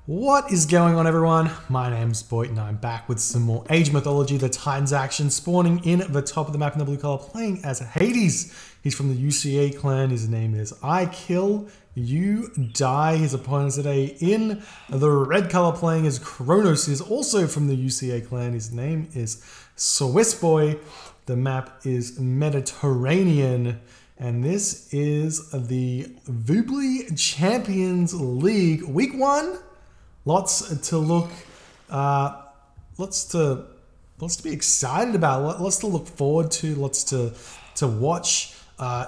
What is going on, everyone? My name's Boyd and I'm back with some more Age Mythology, the Titans action, spawning in the top of the map in the blue color, playing as Hades. He's from the UCA clan. His name is IKillUDie. His opponent today in the red color, playing as Kronos, is also from the UCA clan. His name is Swissboy. The map is Mediterranean. And this is the Voobly Champions League Week 1. Lots to look, lots to be excited about. Lots to look forward to. Lots to watch.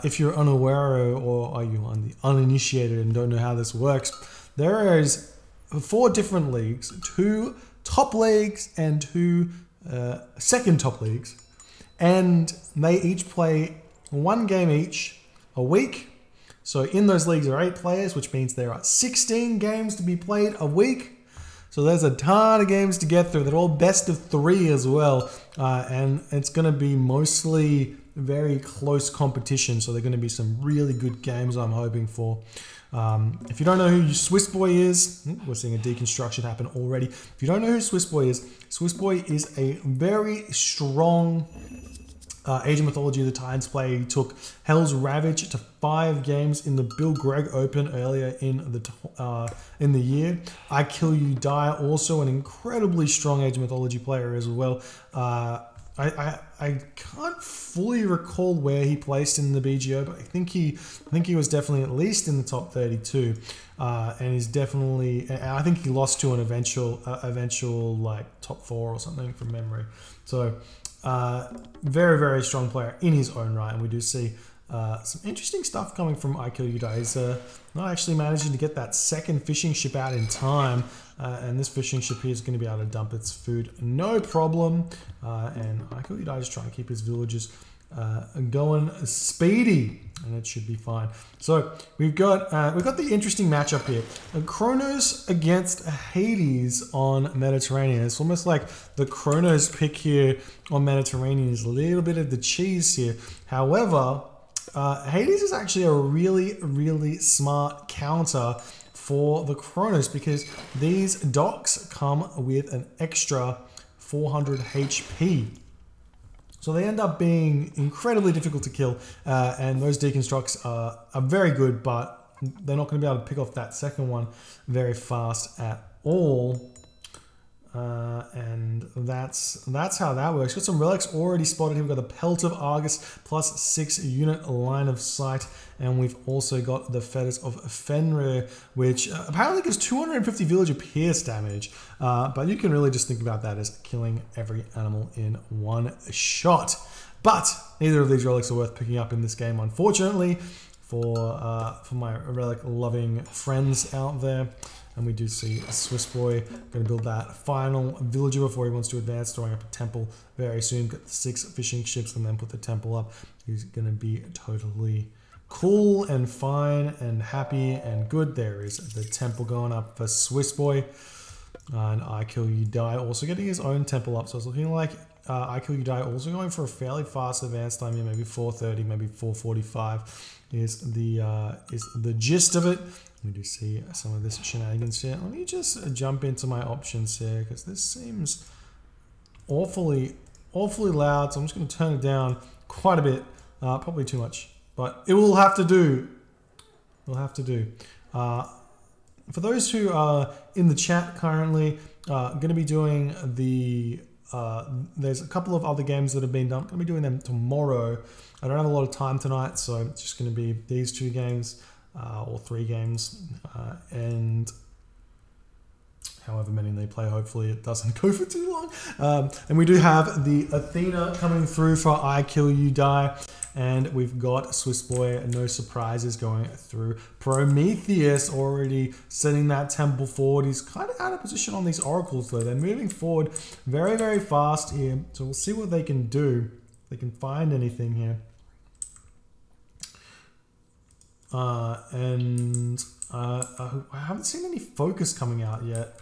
If you're unaware or are you uninitiated and don't know how this works, there is 4 different leagues: 2 top leagues and 2 second top leagues, and they each play 1 game each a week. So in those leagues are 8 players, which means there are 16 games to be played a week. So there's a ton of games to get through. They're all best of 3 as well. And it's going to be mostly very close competition. So they're going to be some really good games I'm hoping for. If you don't know who Swissboy is, we're seeing a deconstruction happen already. If you don't know who Swissboy is a very strong Age of Mythology, the Titans player. He took Hell's Ravage to 5 games in the Bill Gregg Open earlier in the year. IKillUDie, also an incredibly strong Age of Mythology player as well. I can't fully recall where he placed in the BGO, but I think he was definitely at least in the top 32, and he's definitely. And I think he lost to an eventual like top 4 or something from memory. So. Very, very strong player in his own right, and we do see some interesting stuff coming from IKillUDie. He's not actually managing to get that second fishing ship out in time, and this fishing ship here is going to be able to dump its food no problem. And IKillUDie is trying to keep his villagers going speedy, and it should be fine. So we've got the interesting matchup here: Kronos against Hades on Mediterranean. It's almost like the Kronos pick here on Mediterranean is a little bit of the cheese here. However, Hades is actually a really, really smart counter for the Kronos, because these docks come with an extra 400 HP. So they end up being incredibly difficult to kill, and those deconstructs are very good, but they're not going to be able to pick off that second one very fast at all. And that's how that works. Got some relics already spotted here. We've got the Pelt of Argus plus 6 unit line of sight, and we've also got the Fetters of Fenrir, which apparently gives 250 villager pierce damage. But you can really just think about that as killing every animal in one shot. But neither of these relics are worth picking up in this game, unfortunately, for my relic loving friends out there. And we do see Swissboy going to build that final villager before he wants to advance, throwing up a temple very soon. Got the 6 fishing ships and then put the temple up. He's going to be totally cool and fine and happy and good. There is the temple going up for Swissboy. And IKillUDie also getting his own temple up. So it's looking like IKillUDie also going for a fairly fast advance time here, maybe 4:30, maybe 4:45 is the gist of it. We do see some of this shenanigans here. Let me just jump into my options here, because this seems awfully loud. So I'm just going to turn it down quite a bit, probably too much, but it will have to do. It'll have to do. For those who are in the chat currently, I'm going to be doing the. There's a couple of other games that have been done. I'm going to be doing them tomorrow. I don't have a lot of time tonight, so it's just going to be these 2 games. Or 3 games, and however many they play, hopefully it doesn't go for too long. And we do have the Athena coming through for IKillUDie, and we've got Swissboy, no surprises, going through Prometheus, already setting that temple forward. He's kind of out of position on these oracles though. They're moving forward very, very fast here, so we'll see what they can do, if they can find anything here. I haven't seen any focus coming out yet.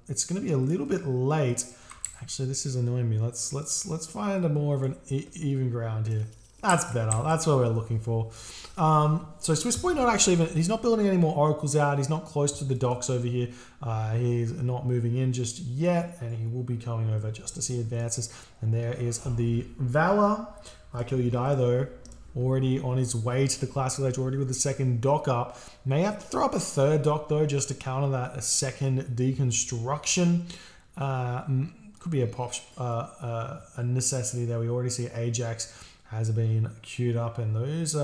It's going to be a little bit late. Actually, this is annoying me. Let's find a more of an even ground here. That's better. That's what we're looking for. So Swissboy not actually even, he's not building any more oracles out. He's not close to the docks over here. He's not moving in just yet, and he will be coming over just as he advances. And there is the Valor. IKillUDie though, already on his way to the classical age, already with the second dock up. May have to throw up a third dock though, just to counter that a second deconstruction. Could be a necessity there. We already see Ajax has been queued up, and those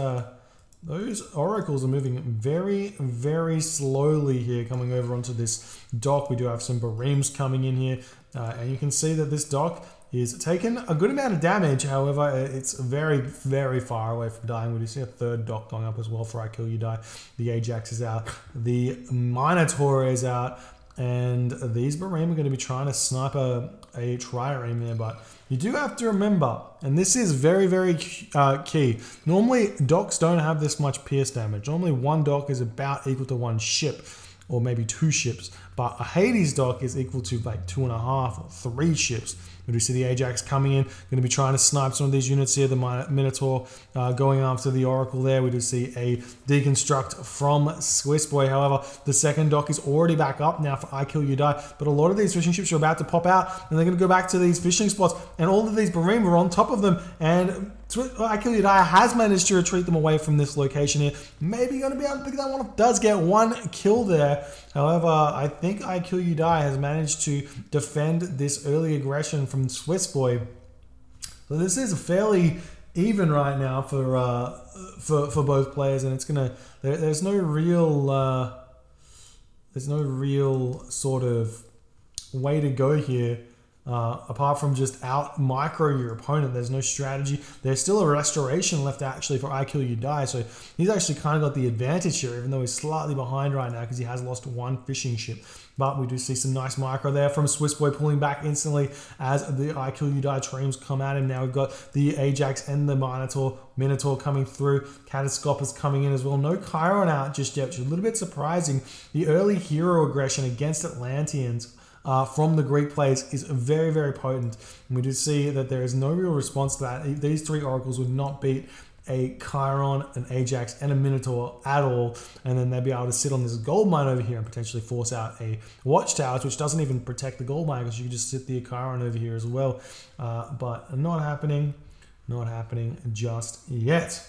oracles are moving very, very slowly here, coming over onto this dock. We do have some Bareems coming in here, and you can see that this dock is taking a good amount of damage. However, it's very, very far away from dying. We do see a third dock going up as well for IKillUDie. The Ajax is out. The Minotaur is out. And these Bareem are going to be trying to snipe a trireme there. But you do have to remember, and this is very, very key. Normally, docks don't have this much pierce damage. Normally, one dock is about equal to one ship, or maybe two ships. But a Hades dock is equal to like 2.5 or 3 ships. We do see the Ajax coming in, going to be trying to snipe some of these units here. The Minotaur going after the Oracle there. We do see a deconstruct from Swissboy. However, the second dock is already back up now for IKillUDie. But a lot of these fishing ships are about to pop out, and they're going to go back to these fishing spots. And all of these Bareem are on top of them. And IKillUDie has managed to retreat them away from this location here. Maybe going to be able to pick that one up. Does get one kill there. However, I think IKillUDie has managed to defend this early aggression from Swissboy. So this is fairly even right now for both players, and it's gonna. There's no real sort of way to go here. Apart from just out micro your opponent. There's no strategy. There's still a restoration left actually for IKillUDie, so he's actually kind of got the advantage here, even though he's slightly behind right now because he has lost one fishing ship. But we do see some nice micro there from Swissboy, pulling back instantly as the IKillUDie triremes come at him. Now we've got the Ajax and the Minotaur coming through. Catastrophe coming in as well. No Chiron out just yet, which is a little bit surprising. The early hero aggression against Atlanteans from the Greek players is very, very potent. And we do see that there is no real response to that. These three oracles would not beat a Chiron, an Ajax, and a Minotaur at all. And then they'd be able to sit on this gold mine over here and potentially force out a watchtower, which doesn't even protect the gold mine because you can just sit the Chiron over here as well. But not happening just yet.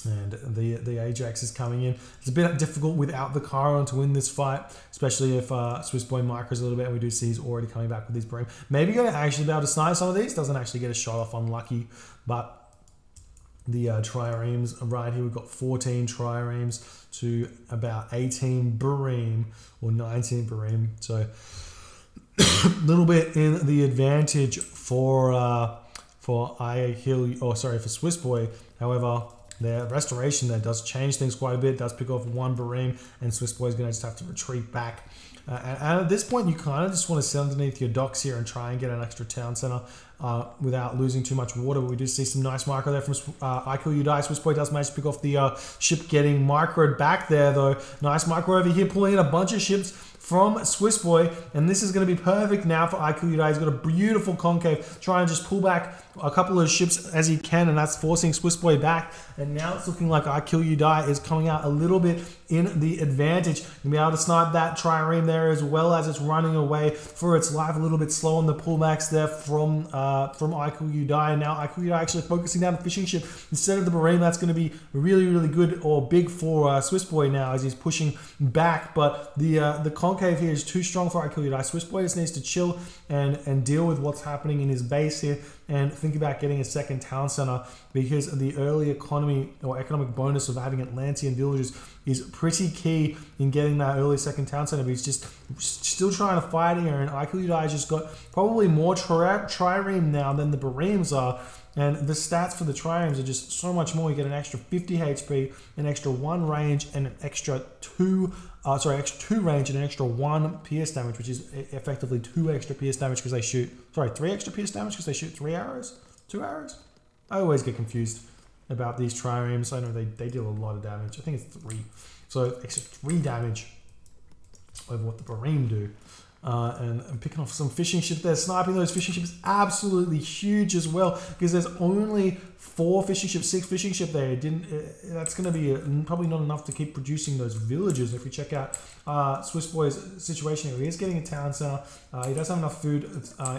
And the Ajax is coming in. It's a bit difficult without the Chiron to win this fight, especially if Swissboy micros a little bit. And we do see he's already coming back with his Bareem. Maybe going to actually be able to snipe some of these. Doesn't actually get a shot off, unlucky. But the triremes right here, we've got 14 triremes to about 18 Bareem or 19 Bareem. So a little bit in the advantage for Swissboy. However, their restoration there does change things quite a bit. It does pick off one Bareem, and Swissboy is going to just have to retreat back. And at this point, you kind of just want to sit underneath your docks here and try and get an extra town center without losing too much water. But we do see some nice micro there from IKillUDie. Swissboy does manage to pick off the ship getting microed back there, though. Nice micro over here, pulling in a bunch of ships from Swissboy, and this is going to be perfect now for IKillUDie. He's got a beautiful concave, trying to just pull back a couple of ships as he can, and that's forcing Swissboy back. And now it's looking like IKillUDie is coming out a little bit in the advantage. You'll be able to snipe that trireme there as well as it's running away for its life. A little bit slow on the pullbacks there from IKillUDie. And now IKillUDie actually focusing down the fishing ship instead of the Bareem. That's going to be really, really good or big for Swissboy now as he's pushing back. But the concave here is too strong for IKillUDie. Swissboy just needs to chill and deal with what's happening in his base here and think about getting a second town center, because the early economy or economic bonus of having Atlantean villages is pretty key in getting that early second town center. But he's just still trying to fight here, and IKillUDie just got probably more trireme now than the Bareems are. And the stats for the triremes are just so much more. You get an extra 50 HP, an extra 1 range, and an extra 2 range and an extra 1 pierce damage, which is effectively 2 extra pierce damage because they shoot, 3 extra pierce damage because they shoot 3 arrows? 2 arrows? I always get confused about these triremes. I know they deal a lot of damage. I think it's 3. So extra 3 damage over what the Bareem do. and picking off some fishing ships there. Sniping those fishing ships absolutely huge as well, because there's only 4 fishing ships, 6 fishing ships there. That's going to be probably not enough to keep producing those villages. If we check out Swissboy's situation here, he is getting a town center. He does have enough food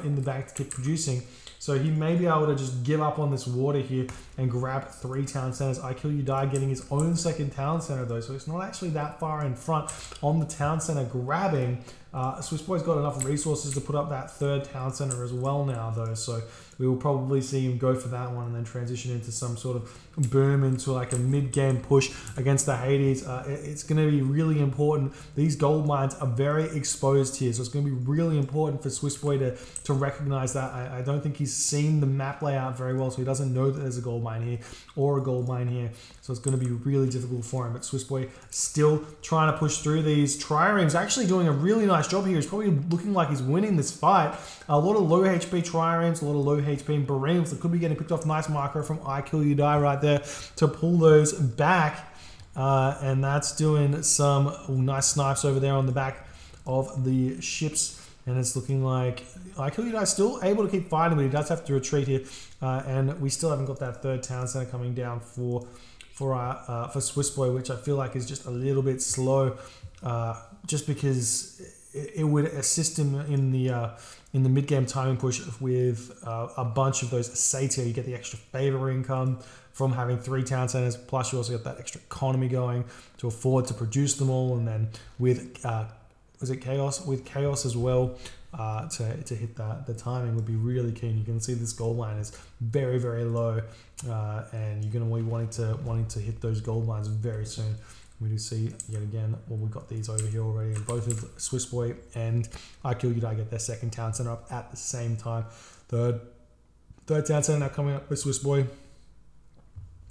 in the bank to keep producing. So he may be able to just give up on this water here and grab 3 town centers. IKillUDie getting his own second town center though, so it's not actually that far in front on the town center grabbing. Swissboy's got enough resources to put up that 3rd town center as well now though, so we will probably see him go for that one and then transition into some sort of boom into like a mid-game push against the Hades. It's going to be really important. These gold mines are very exposed here, so it's going to be really important for Swissboy to recognize that. I don't think he's seen the map layout very well, so he doesn't know that there's a gold mine here or a gold mine here, so it's going to be really difficult for him. But Swissboy still trying to push through these triremes, actually doing a really nice job here. He's probably looking like he's winning this fight. A lot of low HP triremes, a lot of low HP bareems that could be getting picked off. Nice micro from IKillUDie right there to pull those back, and that's doing some nice snipes over there on the back of the ships, and it's looking like IKillUDie is still able to keep fighting, but he does have to retreat here, and we still haven't got that 3rd town center coming down for Swissboy, which I feel like is just a little bit slow, just because it would assist him in the mid-game timing push with a bunch of those estates here. You get the extra favor income from having 3 town centers, plus you also get that extra economy going to afford to produce them all, and then with was it Chaos? With Chaos as well, to hit that, the timing would be really keen. You can see this gold line is very, very low, and you're going to be wanting to hit those gold lines very soon. We do see yet again, well, we've got these over here already, and both of Swissboy and IKillUDie get their 2nd town center up at the same time. Third town center now coming up with Swissboy.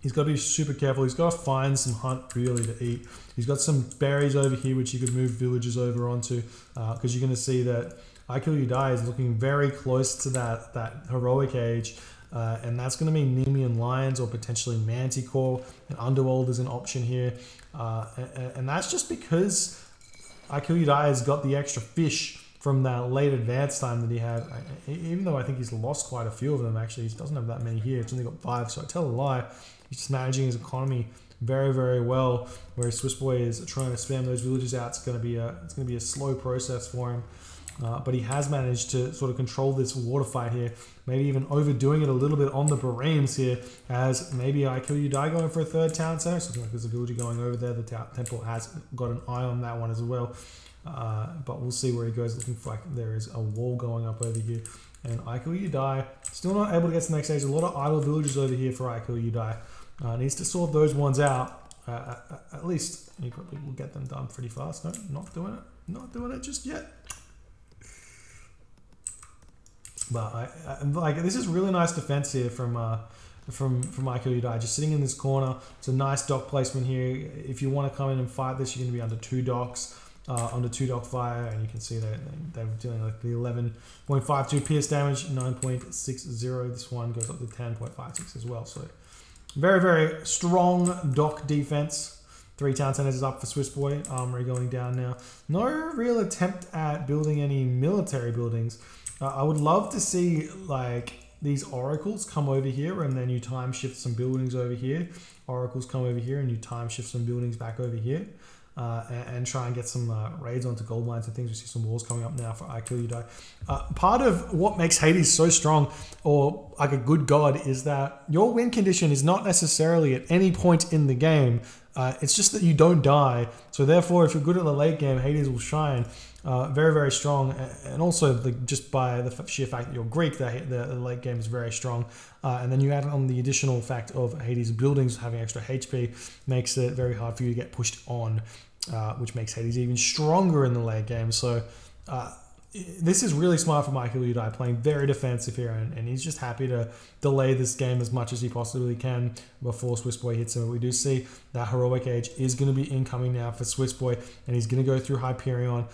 He's got to be super careful. He's got to find some hunt really to eat. He's got some berries over here which he could move villages over onto, because you're going to see that IKillUDie is looking very close to that heroic age. And that's going to be Nemean Lions or potentially Manticore, and Underworld is an option here. And that's just because IKillUDie has got the extra fish from that late advance time that he had. Even though I think he's lost quite a few of them, actually. He doesn't have that many here. It's only got 5, so I tell a lie. He's just managing his economy very, very well, whereas Swissboy is trying to spam those villages out. It's going to be a slow process for him. But he has managed to sort of control this water fight here, maybe even overdoing it a little bit on the bareems here, as maybe IKillUDie going for a 3rd town center. So like there's a villager going over there. The temple has got an eye on that one as well. But we'll see where he goes. Looking like there is a wall going up over here. And IKillUDie still not able to get to the next stage. A lot of idle villagers over here for IKillUDie. Needs to sort those ones out. At least he probably will get them done pretty fast. No, not doing it. Not doing it just yet. But like this is really nice defense here from IKillUDie, just sitting in this corner. It's a nice dock placement here. If you want to come in and fight this, you're going to be under 2 docks, under 2 dock fire, and you can see that they're dealing like the 11.52 pierce damage, 9.60. This one goes up to 10.56 as well. So very, very strong dock defense. 3 town centers is up for Swissboy. Armory going down now. No real attempt at building any military buildings. I would love to see like these oracles come over here, and then you time shift some buildings over here. Oracles come over here and you time shift some buildings back over here, and try and get some raids onto gold mines and things. We see some walls coming up now for IKillUDie. Part of what makes Hades so strong, or like a good god, is that your win condition is not necessarily at any point in the game. It's just that you don't die. So therefore, if you're good at the late game, Hades will shine. Very, very strong, and also just by the sheer fact that you're Greek, the late game is very strong, and then you add on the additional fact of Hades' buildings having extra HP, makes it very hard for you to get pushed on, which makes Hades even stronger in the late game. So this is really smart for IKillUDie, playing very defensive here, and he's just happy to delay this game as much as he possibly can before Swissboy hits him. We do see that heroic age is going to be incoming now for Swissboy, and he's going to go through Hyperion.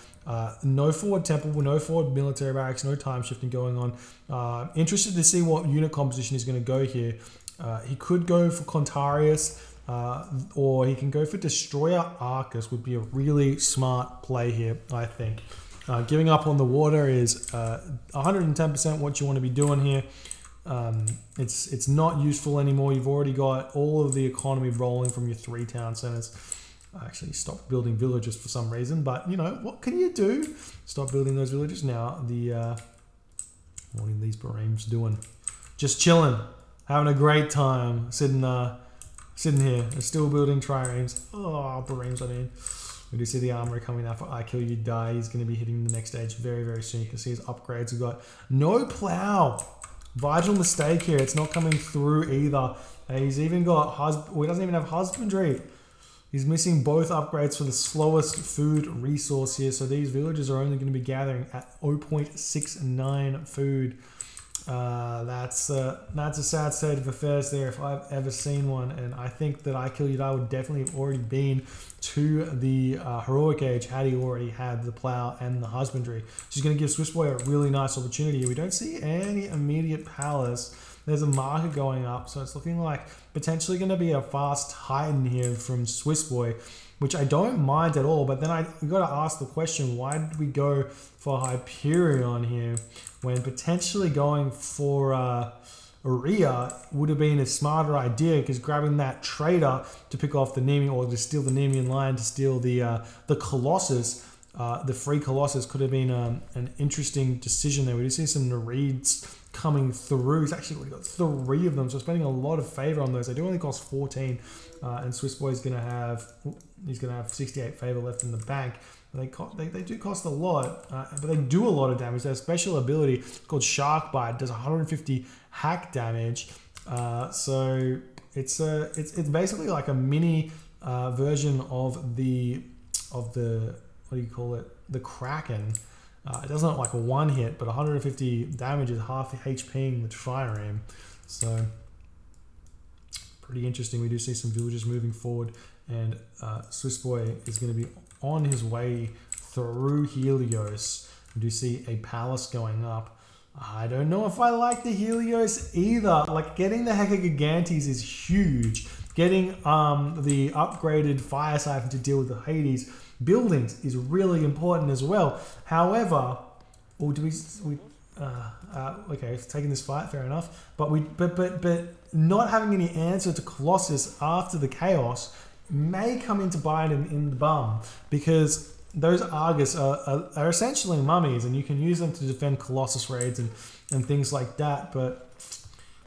No forward temple, no forward military barracks, no time shifting going on. Interested to see what unit composition he's going to go here. He could go for Contarius, or he can go for Destroyer Arcus. Would be a really smart play here, I think. Giving up on the water is 110% what you want to be doing here. It's not useful anymore. You've already got all of the economy rolling from your 3 town centers. I actually stopped building villages for some reason, but you know, what can you do? Stop building those villages now. What are these Bareems doing? Just chilling, having a great time, sitting here. They're still building triremes. Oh, Bareems, I mean. We do see the armorer coming out for IKillUDie. He's going to be hitting the next stage very, very soon. You can see his upgrades. We've got no plow. Vital mistake here. It's not coming through either. He's even got he doesn't even have husbandry. He's missing both upgrades for the slowest food resource here. So these villagers are only going to be gathering at 0.69 food. That's a sad state of affairs there if I've ever seen one. And I think that IKillUDie would definitely have already been to the heroic age had he already had the plow and the husbandry. She's going to give Swissboy a really nice opportunity. We don't see any immediate palace. There's a marker going up, so it's looking like potentially going to be a fast Titan here from Swissboy, which I don't mind at all. But then we got to ask the question, why did we go for Hyperion here when potentially going for Aria would have been a smarter idea, because grabbing that trader to pick off the Nemean, or to steal the Nemean line, to steal the Colossus, the free Colossus, could have been an interesting decision there. We do see some Nereids coming through. He's actually already got 3 of them, so spending a lot of favor on those. They do only cost 14, and Swissboy is going to have 68 favor left in the bank. They do cost a lot, but they do a lot of damage. Their special ability called Shark Bite does 150 hack damage. So it's basically like a mini version of the what do you call it? The Kraken. It doesn't look like a one hit, but 150 damage is half HPing the Trireme. So pretty interesting. We do see some villagers moving forward, and Swissboy is going to be on his way through Helios. We do see a palace going up. I don't know if I like the Helios either. Like, getting the Hecka Gigantes is huge. Getting the upgraded fire siphon to deal with the Hades buildings is really important as well. However, or do okay, it's taking this fight, fair enough. But not having any answer to Colossus after the chaos may come into bite in the bum, because those Argus are essentially mummies, and you can use them to defend Colossus raids and things like that. But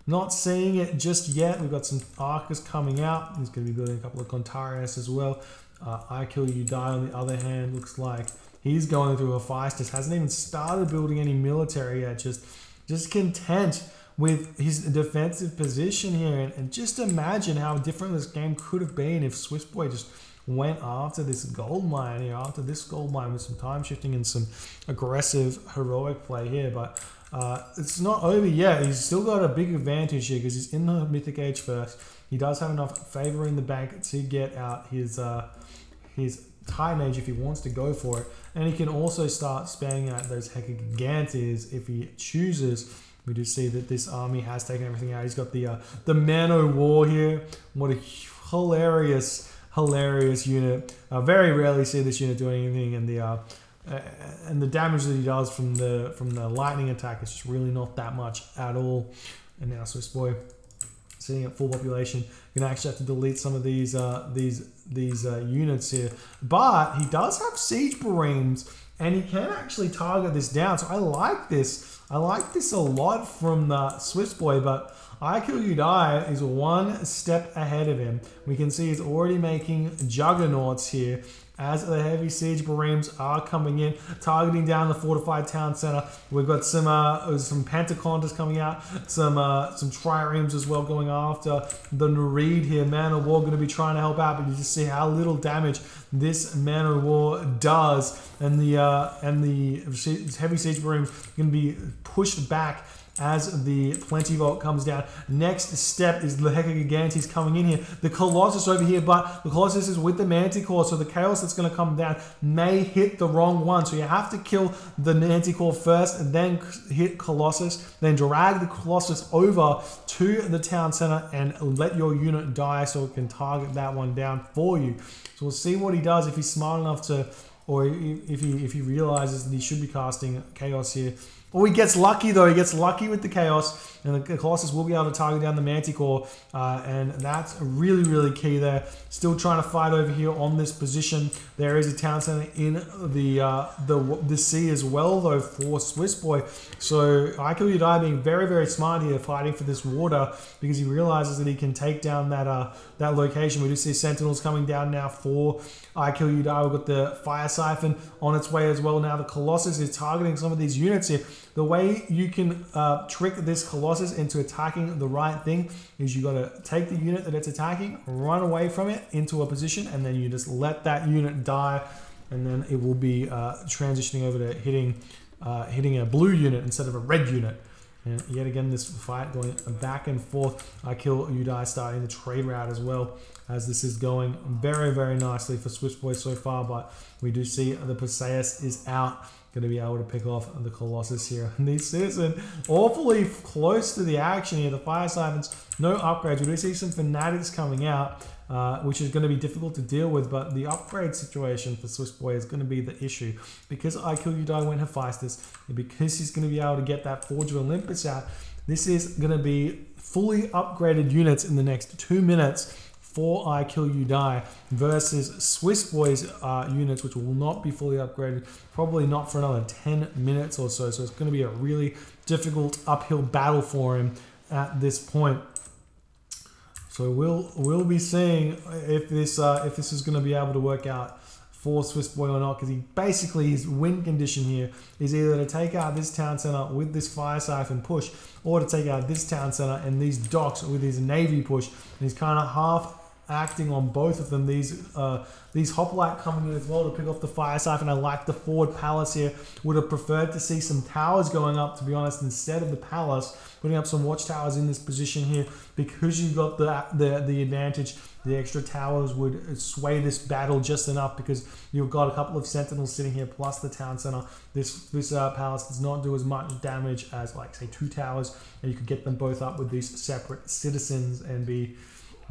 not seeing it just yet. We've got some Arcus coming out. He's going to be building a couple of Contarius as well. IKillUDie, on the other hand, looks like he's going through Hephaestus. Hasn't even started building any military yet. Just content with his defensive position here. And just imagine how different this game could have been if Swissboy just went after this gold mine here, after this gold mine, with some time shifting and some aggressive heroic play here. But it's not over yet. He's still got a big advantage here because he's in the Mythic Age first. He does have enough favor in the bank to get out his Titan Age if he wants to go for it. And he can also start spamming out those Hecka Gigantes if he chooses. We do see that this army has taken everything out. He's got the Man-O-War here. What a hilarious unit. Very rarely see this unit doing anything, and the damage that he does from the lightning attack is just really not that much at all. And now Swissboy sitting at full population, you're gonna actually have to delete some of these units here. But he does have siege Bareems, and he can actually target this down. So I like this. I like this a lot from the Swissboy, but IKillUDie is one step ahead of him. We can see he's already making juggernauts here as the heavy siege Bareems are coming in, targeting down the fortified town center. We've got some Pentaconters coming out, some triremes as well going after the Nereid here. Man-O-War going to be trying to help out, but you just see how little damage this Man-O-War does, and the heavy siege Bareems going to be pushed back as the Plenty Vault comes down. Next step is the Hecka Gigantes coming in here. The Colossus over here, but the Colossus is with the Manticore, so the Chaos that's going to come down may hit the wrong one. So you have to kill the Manticore first and then hit Colossus, then drag the Colossus over to the town center and let your unit die so it can target that one down for you. So we'll see what he does if he's smart enough to or if he realizes that he should be casting Chaos here. Or he gets lucky though, he gets lucky with the Chaos, and the Colossus will be able to target down the Manticore, and that's really, really key there. Still trying to fight over here on this position. There is a town center in the sea as well though for Swissboy. So IKillUDie being very, very smart here, fighting for this water, because he realizes that he can take down that location. We do see Sentinels coming down now for IKillUDie. We've got the Fire Siphon on its way as well. Now the Colossus is targeting some of these units here. The way you can trick this Colossus into attacking the right thing is you got to take the unit that it's attacking, run away from it into a position, and then you just let that unit die, and then it will be transitioning over to hitting a blue unit instead of a red unit. And yet again, this fight going back and forth. IKillUDie starting the trade route as well, as this is going very, very nicely for Swissboy so far. But we do see the Perseus is out, going to be able to pick off the Colossus here. And these Citizen awfully close to the action here. The Fire Siphons, no upgrades. We do see some Fanatics coming out, which is going to be difficult to deal with, but the upgrade situation for Swissboy is going to be the issue. Because IKillUDie went Hephaestus, and because he's going to be able to get that Forge of Olympus out, this is going to be fully upgraded units in the next 2 minutes for IKillUDie versus Swissboy's units, which will not be fully upgraded, probably not for another 10 minutes or so. So it's going to be a really difficult uphill battle for him at this point. So we'll be seeing if this is going to be able to work out for Swissboy or not, because he basically, his win condition here is either to take out this town center with this Fire Siphon push, or to take out this town center and these docks with his Navy push. And he's kind of half acting on both of them. These Hoplite coming in as well to pick off the Fire Siphon. I like the forward palace here. Would have preferred to see some towers going up, to be honest, instead of the palace. Putting up some watchtowers in this position here, because you've got the advantage. The extra towers would sway this battle just enough, because you've got a couple of Sentinels sitting here plus the town center. This palace does not do as much damage as, like, say, 2 towers, and you could get them both up with these separate citizens and be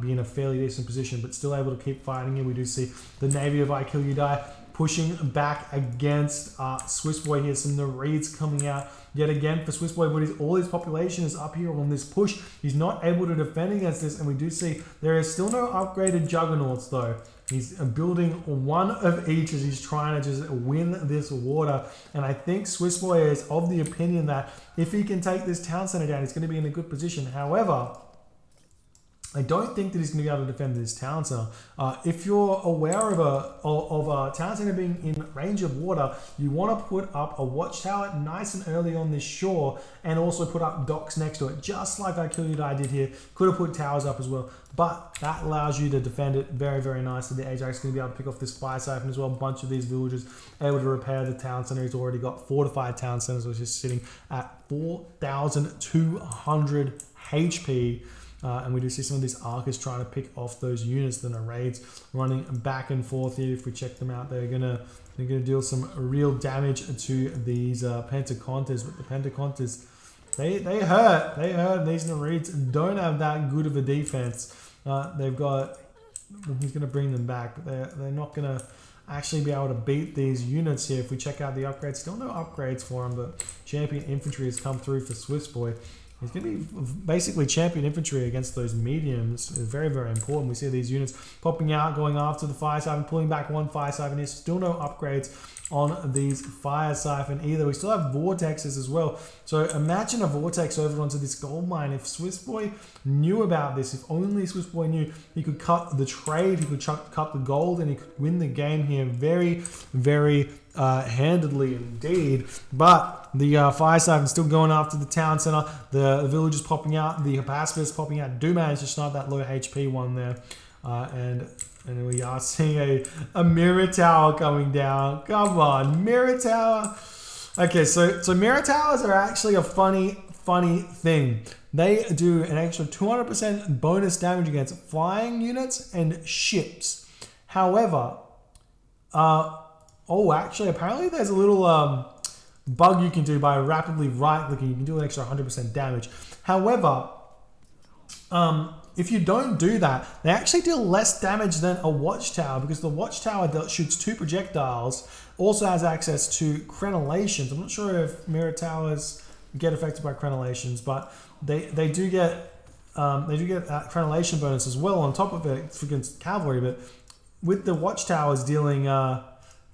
in a fairly decent position, but still able to keep fighting here. We do see the Navy of IKillUDie pushing back against Swissboy here. Some Nereids coming out yet again for Swissboy, but all his population is up here on this push. He's not able to defend against this, and we do see there is still no upgraded Juggernauts though. He's building one of each as he's trying to just win this water. And I think Swissboy is of the opinion that if he can take this town center down, he's going to be in a good position. However, I don't think that he's going to be able to defend this town center. If you're aware of a town center being in range of water, you want to put up a watchtower nice and early on this shore, and also put up docks next to it, just like IKillUDie did here. Could have put towers up as well, but that allows you to defend it very, very nicely. The Ajax is going to be able to pick off this Fire Siphon as well. A bunch of these villagers able to repair the town center. He's already got fortified town centers, which is sitting at 4,200 HP. And we do see some of these archers trying to pick off those units. The Nereids running back and forth here. If we check them out, they're gonna deal some real damage to these Pentaconters. But the Pentaconters, they hurt. They hurt. These Nereids don't have that good of a defense. They've got. He's gonna bring them back, but they're not gonna actually be able to beat these units here. If we check out the upgrades, still no upgrades for them, but champion infantry has come through for Swissboy. He's going to be basically champion infantry against those mediums. It's very, very important. We see these units popping out, going after the Fire Siphon, pulling back one Fire Siphon. There's still no upgrades on these Fire Siphon either. We still have Vortexes as well. So imagine a Vortex over onto this gold mine. If Swissboy knew about this, if only Swissboy knew, he could cut the trade, he could cut the gold, and he could win the game here very, very handedly indeed. But the Fire Siphon still going after the town center. The villagers popping out, the Hephaestus popping out. Do manage to snipe that low HP one there. And we are seeing a mirror tower coming down. Come on, mirror tower. Okay, so mirror towers are actually a funny thing. They do an extra 200% bonus damage against flying units and ships. However, oh, actually, apparently there's a little bug you can do by rapidly right-clicking. You can do an extra 100% damage. However, if you don't do that, they actually deal less damage than a watchtower, because the watchtower shoots 2 projectiles, also has access to crenellations. I'm not sure if mirror towers get affected by crenellations, but they do get that crenellation bonus as well on top of it against cavalry. But with the watchtowers dealing, well,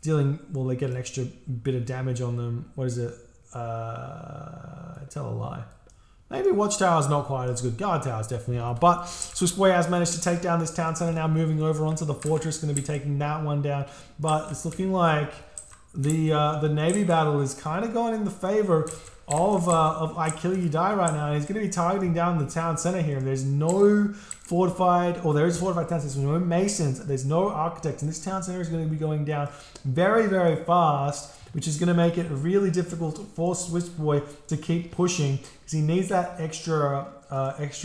they get an extra bit of damage on them. What is it? Tell a lie. Maybe watchtowers not quite as good. Guard towers definitely are. But Swissboy has managed to take down this town center. Now moving over onto the fortress, going to be taking that one down. But it's looking like the navy battle is kind of going in the favor of IKillUDie right now. And he's going to be targeting down the town center here. And there's no fortified, or there is a fortified town center. There's no masons. There's no architects. And this town center is going to be going down very, very fast, which is going to make it really difficult for Swissboy to keep pushing, because he needs that extra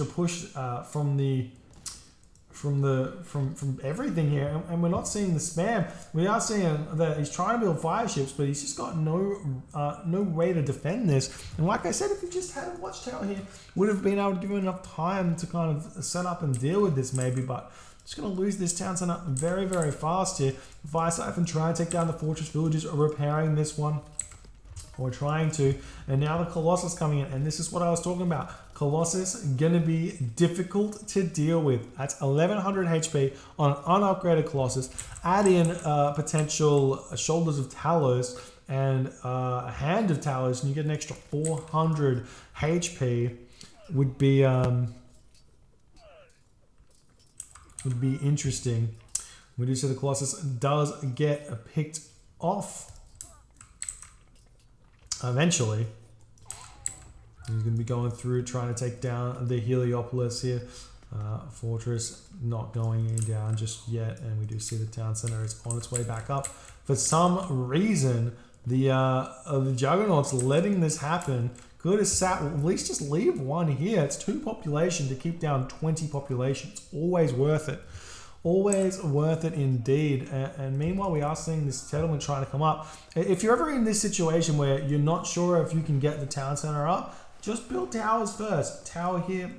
push from everything here. And we're not seeing the spam. We are seeing that he's trying to build fire ships, but he's just got no way to defend this. And like I said, if he just had a watchtower here, would have been able to give him enough time to kind of set up and deal with this maybe. But just going to lose this town center very, very fast here. Fire Siphon trying to take down the fortress villages, are repairing this one, or trying to. And now the Colossus coming in, and this is what I was talking about. Colossus going to be difficult to deal with. That's 1100 HP on an unupgraded Colossus. Add in potential Shoulders of Talos and a Hand of Talos, and you get an extra 400 HP. Would be interesting. We do see the Colossus does get picked off eventually. He's going to be going through trying to take down the Heliopolis here. Fortress not going down just yet, and we do see the town center is on its way back up. For some reason, the Juggernaut's letting this happen. Could have sat, at least just leave one here. It's 2 population to keep down 20 population. It's always worth it. Always worth it indeed. And meanwhile, we are seeing this settlement trying to come up. If you're ever in this situation where you're not sure if you can get the town center up, just build towers first. Tower here,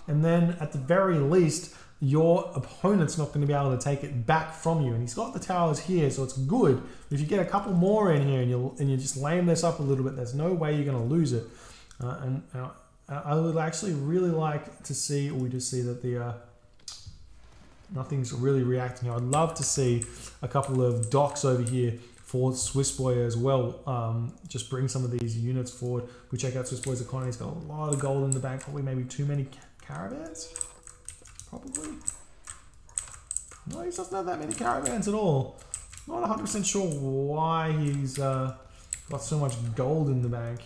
and then at the very least, your opponent's not going to be able to take it back from you. And he's got the towers here, so it's good. If you get a couple more in here and you just lame this up a little bit, there's no way you're going to lose it. And I would actually really like to see, we just see that the nothing's really reacting. I'd love to see a couple of docks over here for Swissboy as well. Just bring some of these units forward. We check out Swissboy's economy. He's got a lot of gold in the bank. Probably maybe too many caravans. Probably. No, he doesn't have that many caravans at all. Not 100% sure why he's got so much gold in the bank.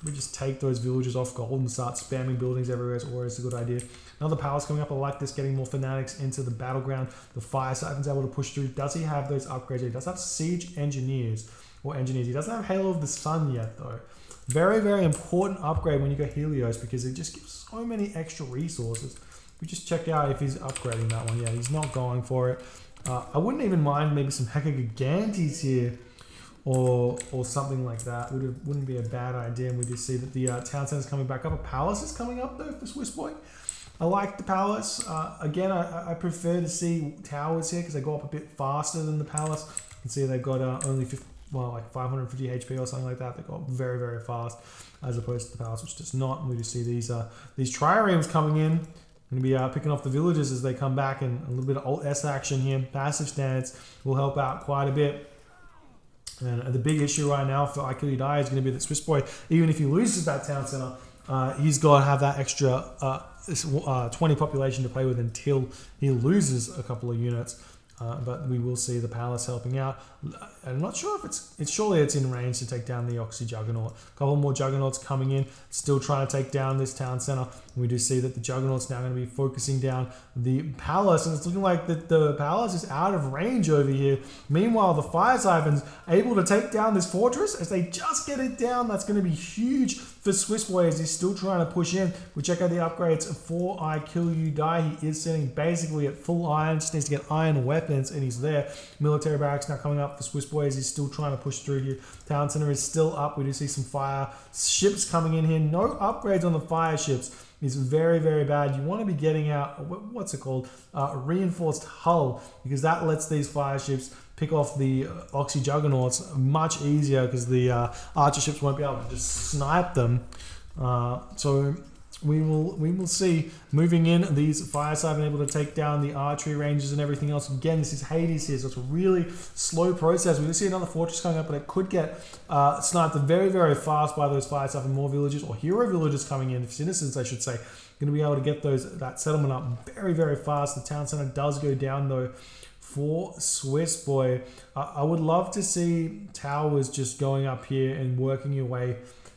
We just take those villages off gold and start spamming buildings everywhere. It's always a good idea. Another palace coming up. I like this, getting more fanatics into the battleground. The Fire Siphon's able to push through. Does he have those upgrades? He does have siege engineers or engineers. He doesn't have Halo of the Sun yet though. Very, very important upgrade when you go Helios, because it just gives so many extra resources. We just check out if he's upgrading that one. Yeah, he's not going for it. I wouldn't even mind maybe some Hecagigantes here, or something like that. Wouldn't be a bad idea. And we just see that the town center is coming back up. A palace is coming up though for Swissboy. I like the palace. Again, I prefer to see towers here because they go up a bit faster than the palace. You can see they've got only like 550 HP or something like that. They go up very, very fast as opposed to the palace, which does not. And we just see these triremes coming in. Going to be picking off the villages as they come back, and a little bit of Alt S action here. Passive stance will help out quite a bit. And the big issue right now for IKillUDie is going to be that Swissboy, even if he loses that town center, he's got to have that extra 20 population to play with until he loses a couple of units. But we will see the palace helping out. I'm not sure if surely it's in range to take down the Oxy Juggernaut. A couple more Juggernauts coming in, still trying to take down this town center. And we do see that the Juggernaut's now going to be focusing down the palace, and it's looking like the palace is out of range over here. Meanwhile, the Fire Siphon's able to take down this fortress as they just get it down. That's going to be huge for Swissboy as he's still trying to push in. We check out the upgrades for IKillUDie. He is sitting basically at full iron, just needs to get iron weapons, and he's there. Military barracks now coming up for Swissboy as he's still trying to push through here. Town center is still up. We do see some fire ships coming in here. No upgrades on the fire ships. is very, very bad. You want to be getting out, what's it called? Reinforced hull, because that lets these fire ships pick off the Oxy Juggernauts much easier, because the archer ships won't be able to just snipe them. So we will see moving in these fire siphon able to take down the archery ranges and everything else. Again, this is Hades here, so it's a really slow process. We will see another fortress coming up, but it could get sniped very, very fast by those fire siphon. More villages or hero villages coming in, citizens I should say, going to be able to get that settlement up very, very fast. The town center does go down though for Swissboy. I would love to see towers just going up here and working your way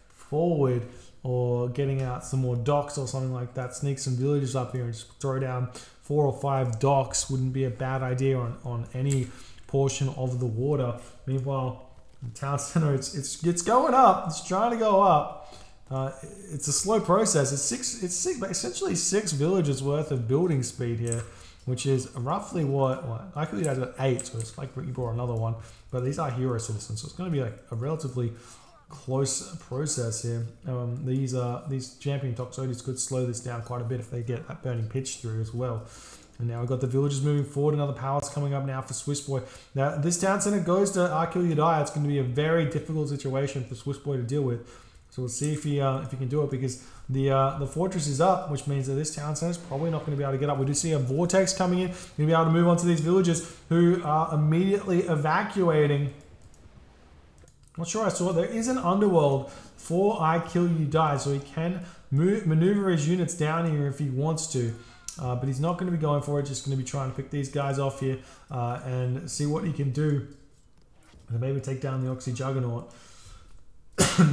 forward, or getting out some more docks or something like that. Sneak some villages up here and just throw down 4 or 5 docks wouldn't be a bad idea on any portion of the water. Meanwhile, the town center, it's going up. It's trying to go up. It's a slow process. It's essentially 6 villages worth of building speed here, which is roughly what IKillUDie has got 8, so it's like you brought another one. But these are hero citizens, so it's going to be like a relatively close process here. These champion Toxotes could slow this down quite a bit if they get that burning pitch through as well. And now we've got the villagers moving forward. Another palace coming up now for Swissboy. Now this town center goes to IKillUDie. It's going to be a very difficult situation for Swissboy to deal with. So we'll see if he can do it, because the fortress is up, which means that this town center is probably not going to be able to get up. We do see a vortex coming in. We're going to be able to move on to these villagers who are immediately evacuating. Not sure I saw. There is an underworld for IKillUDie, so he can maneuver his units down here if he wants to. But he's not going to be going for it, just going to be trying to pick these guys off here and see what he can do. And maybe take down the Oxy Juggernaut.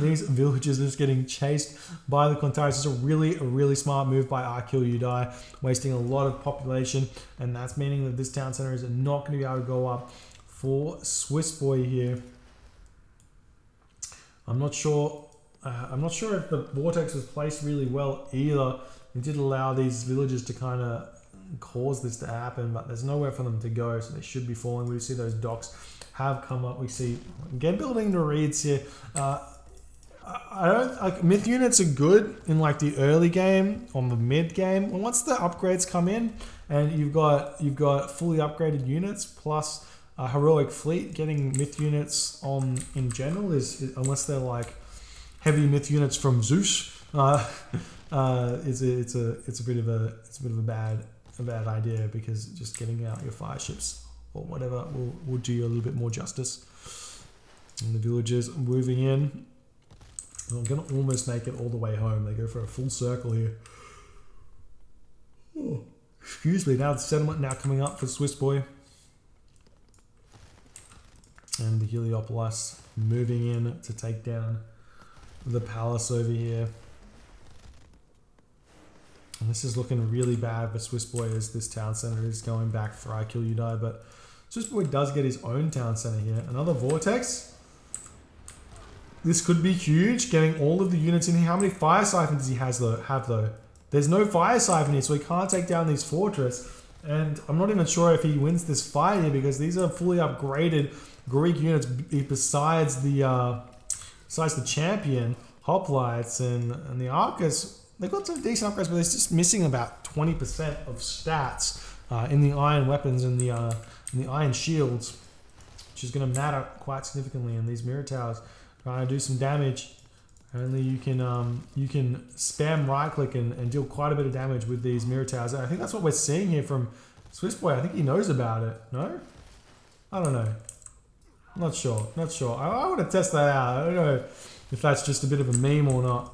These villagers are just getting chased by the Clontaris. It's a really smart move by IKillUDie, wasting a lot of population, and that's meaning that this town center is not going to be able to go up for Swissboy here. I'm not sure if the vortex was placed really well either. It did allow these villagers to kind of cause this to happen, but there's nowhere for them to go, so they should be falling. We see those docks have come up. We see again building the reeds here. Myth units are good in like the early game, on the mid game, and once the upgrades come in and you've got fully upgraded units plus a heroic fleet, getting myth units on in general is unless they're like heavy myth units from Zeus, it's a bit of a bad idea, because just getting out your fire ships or whatever will do you a little bit more justice. And the villagers moving in. I'm gonna almost make it all the way home. They go for a full circle here. Oh, excuse me. Now the settlement now coming up for Swissboy. And the Heliopolis moving in to take down the palace over here. And this is looking really bad for Swissboy, as this town center is going back for IKillUDie. But Swissboy does get his own town center here. Another vortex. This could be huge, getting all of the units in here. How many fire siphons does he have though? There's no fire siphon here, so he can't take down these fortress. And I'm not even sure if he wins this fight here, because these are fully upgraded Greek units besides the champion hoplites and the Arcus. They've got some decent upgrades, but they're just missing about 20% of stats in the iron weapons and the iron shields, which is going to matter quite significantly in these mirror towers. Trying to do some damage. Only you can spam right click and deal quite a bit of damage with these mirror towers. I think that's what we're seeing here from Swissboy. I think he knows about it. No? I don't know. Not sure. I want to test that out. I don't know if that's just a bit of a meme or not.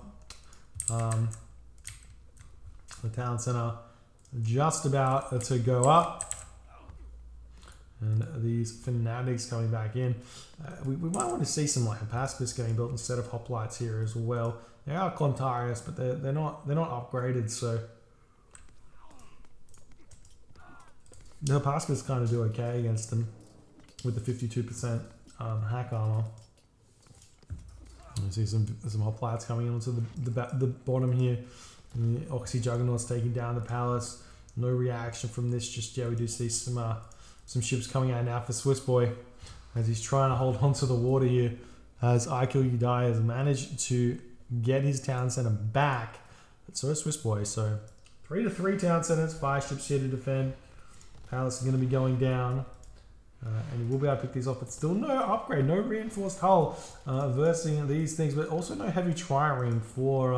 The town center just about to go up. And these fanatics coming back in. We might want to see some like Hapaspis getting built instead of hoplites here as well. They are Clontarius, but they're not upgraded, so the Hapaspis kind of do okay against them with the 52% hack armor. You see some hoplites coming onto the bottom here. And the Oxy Juggernaut's taking down the palace. No reaction from this just yet. We do see some ships coming out now for Swissboy as he's trying to hold on to the water here, as IKillUDie has managed to get his town center back. but so is Swissboy. So 3-3 town centers, 5 ships here to defend. Palace is going to be going down. And you will be able to pick these off, but still no upgrade, no reinforced hull versing these things, but also no heavy trireme for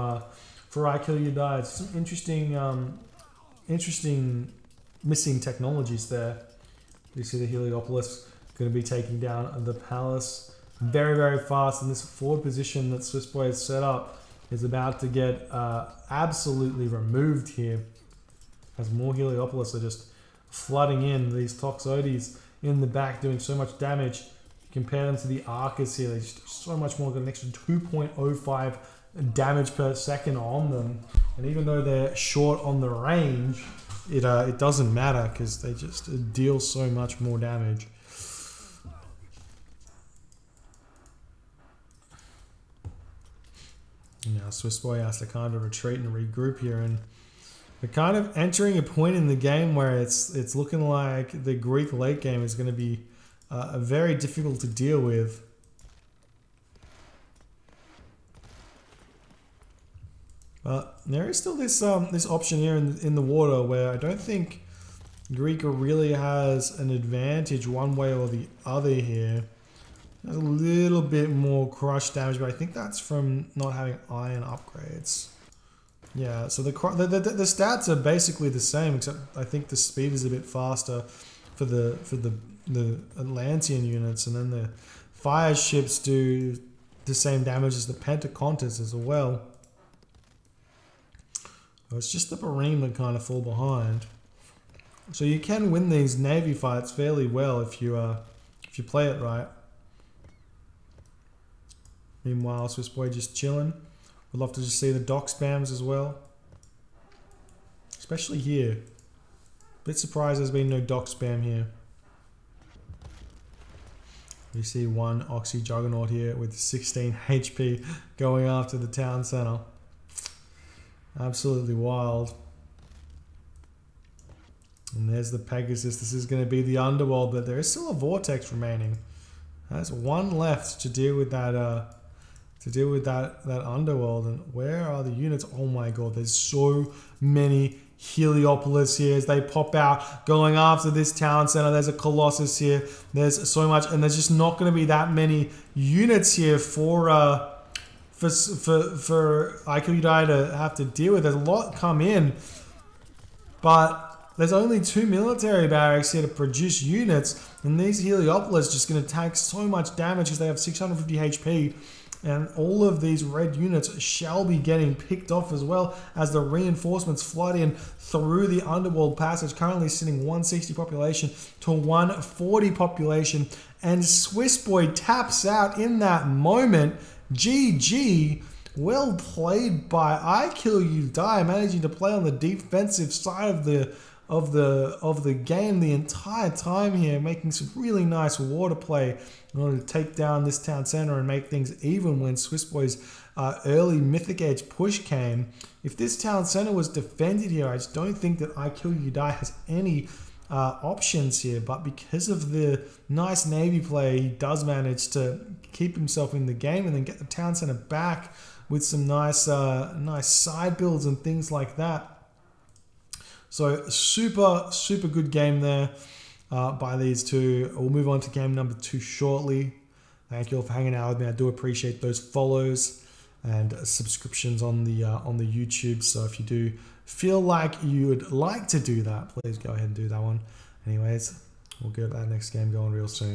IKillUDie. It's some interesting missing technologies there. You see the Heliopolis going to be taking down the Palace very, very fast, and this forward position that Swissboy has set up is about to get absolutely removed here, as more Heliopolis are just flooding in. These Toxotes in the back doing so much damage. Compare them to the Arcus here, they just do so much more, got an extra 2.05 damage per second on them, and even though they're short on the range, it doesn't matter because they just deal so much more damage. Now Swissboy has to kind of retreat and regroup here, and we're kind of entering a point in the game where it's looking like the Greek late game is going to be very difficult to deal with. But there is still this this option here in the water where I don't think Greek really has an advantage one way or the other here. There's a little bit more crush damage, but I think that's from not having iron upgrades. Yeah, so the stats are basically the same, except I think the speed is a bit faster for the Atlantean units, and then the fire ships do the same damage as the Pentacontas as well. So it's just the Bareme that kind of fall behind. So you can win these navy fights fairly well if you play it right. Meanwhile, Swissboy just chilling. Would love to just see the dock spams as well. Especially here. Bit surprised there's been no dock spam here. We see one Oxy Juggernaut here with 16 HP going after the town center. Absolutely wild. And there's the Pegasus. This is going to be the underworld, but there is still a Vortex remaining. There's one left to deal with that that underworld. And where are the units? Oh my god, there's so many Heliopolis here as they pop out going after this town center. There's a Colossus here. There's so much, and there's just not going to be that many units here for IKillUDie to have to deal with. There's a lot come in, but there's only 2 military barracks here to produce units, and these Heliopolis just going to take so much damage because they have 650 HP. And all of these red units shall be getting picked off as well as the reinforcements flood in through the underworld passage, currently sitting 160 population to 140 population. And Swissboy taps out in that moment. GG. Well played by IKillUDie, managing to play on the defensive side of the game the entire time here, making some really nice water play in order to take down this town center and make things even when Swissboy's early Mythic Edge push came. If this town center was defended here, I just don't think that IKillUDie has any options here, but because of the nice navy play, he does manage to keep himself in the game and then get the town center back with some nice nice side builds and things like that. So super good game there by these two. We'll move on to game number 2 shortly. Thank you all for hanging out with me. I do appreciate those follows and subscriptions on the YouTube. So if you do feel like you would like to do that, please go ahead and do that one. Anyways, we'll get that next game going real soon.